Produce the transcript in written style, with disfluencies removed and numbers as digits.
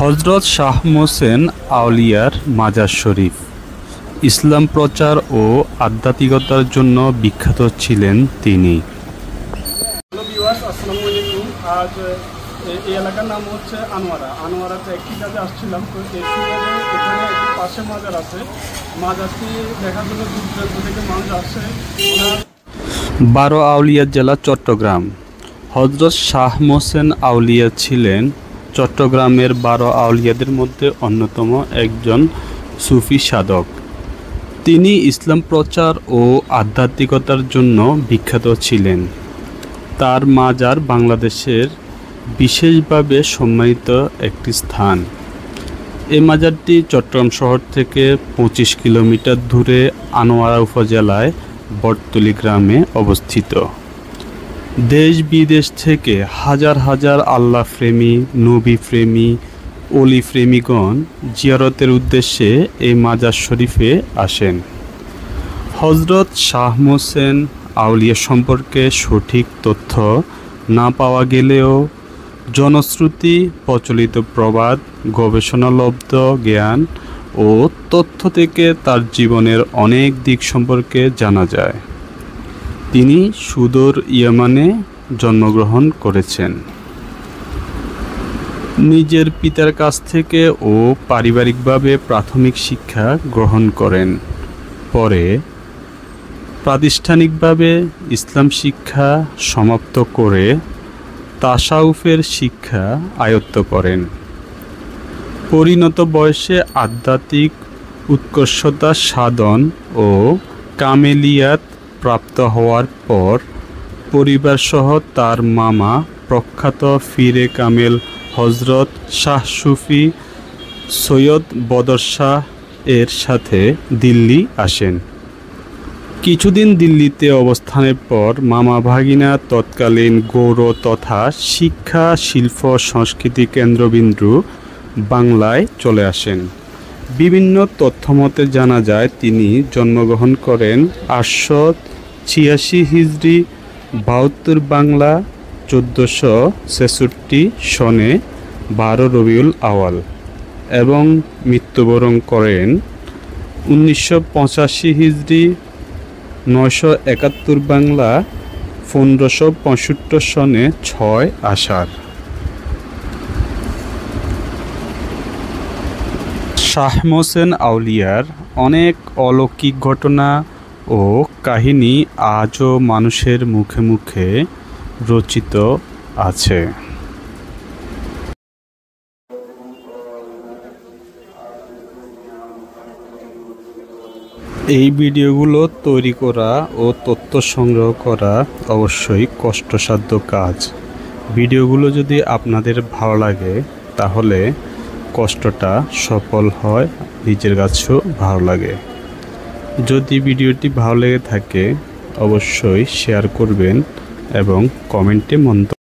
হযরত শাহ মোহসেন আউলিয়ার মাজার শরীফ ইসলাম প্রচার ও আধ্যাত্মিকতার জন্য বিখ্যাত ছিলেন তিনি। হ্যালো ভিউয়ার্স, আসসালামু আলাইকুম। আজ এই এলাকার নাম হচ্ছে আনোয়ারাতে একটি কাজে আসছিলাম। তো এখানে একটি পাশে মাজার আছে। মাজারটি দেখার জন্য দূর দূরান্ত থেকে মানুষ আসে। 12 আউলিয়া জেলা চট্টগ্রাম। হযরত শাহ মোহসেন আউলিয়া ছিলেন চট্টগ্রামের 12 আউলিয়াদের মধ্যে অন্যতম একজন সুফি সাধক। তিনি ইসলাম প্রচার ও আধ্যাত্মিকতার জন্য বিখ্যাত ছিলেন। তার মাজার বাংলাদেশের বিশেষভাবে সম্মানিত একটি স্থান। এই মাজারটি চট্টগ্রাম শহর থেকে 25 কিলোমিটার দূরে আনোয়ারা উপজেলায় বটতলী গ্রামে অবস্থিত। দেশ বিদেশ থেকে হাজার হাজার আল্লাহ প্রেমী, নবী প্রেমী, অলি প্রেমীগণ জিয়ারতের উদ্দেশ্যে এই মাজার শরীফে আসেন। হযরত শাহ মোহসেন আউলিয়া সম্পর্কে সঠিক তথ্য না পাওয়া গেলেও জনশ্রুতি, প্রচলিত প্রবাদ, গবেষণালব্ধ জ্ঞান ও তথ্য থেকে তার জীবনের অনেক দিক সম্পর্কে জানা যায়। তিনি সুদূর ইয়েমেনে জন্মগ্রহণ করেছেন। নিজের পিতার কাছ থেকে ও পারিবারিকভাবে প্রাথমিক শিক্ষা গ্রহণ করেন। পরে প্রাতিষ্ঠানিকভাবে ইসলাম শিক্ষা সমাপ্ত করে তাসাউফের শিক্ষা আয়ত্ত করেন। পরিণত বয়সে আধ্যাত্মিক উৎকর্ষতা সাধন ও কামেলিয়াত প্রাপ্ত হওয়ার পর পরিবারসহ তার মামা প্রখ্যাত ফিরে কামেল হযরত শাহ সুফি সৈয়দ বদর শাহ এর সাথে দিল্লি আসেন। কিছুদিন দিল্লিতে অবস্থানের পর মামা ভাগিনা তৎকালীন গৌড় তথা শিক্ষা, শিল্প, সংস্কৃতি কেন্দ্রবিন্দু বাংলায় চলে আসেন। বিভিন্ন তথ্যমতে জানা যায় তিনি জন্মগ্রহণ করেন 886 হিজরি 72 বাংলা 1466 সনে 12 রবিউল আওয়াল এবং মৃত্যুবরণ করেন 1985 হিজরি 971 বাংলা 1565 সনে 6 আষাঢ়। শাহ মোহসেন আউলিয়ার অনেক অলৌকিক ঘটনা ও কাহিনী আজও মানুষের মুখে মুখে রচিত আছে। এই ভিডিওগুলো তৈরি করা ও তথ্য সংগ্রহ করা অবশ্যই কষ্টসাধ্য কাজ। ভিডিওগুলো যদি আপনাদের ভালো লাগে তাহলে কষ্টটা সফল হয়, নিজের কাছেও ভালো লাগে। যদি ভিডিওটি ভালো লেগে থাকে অবশ্যই শেয়ার করবেন এবং কমেন্টে মন্তব্য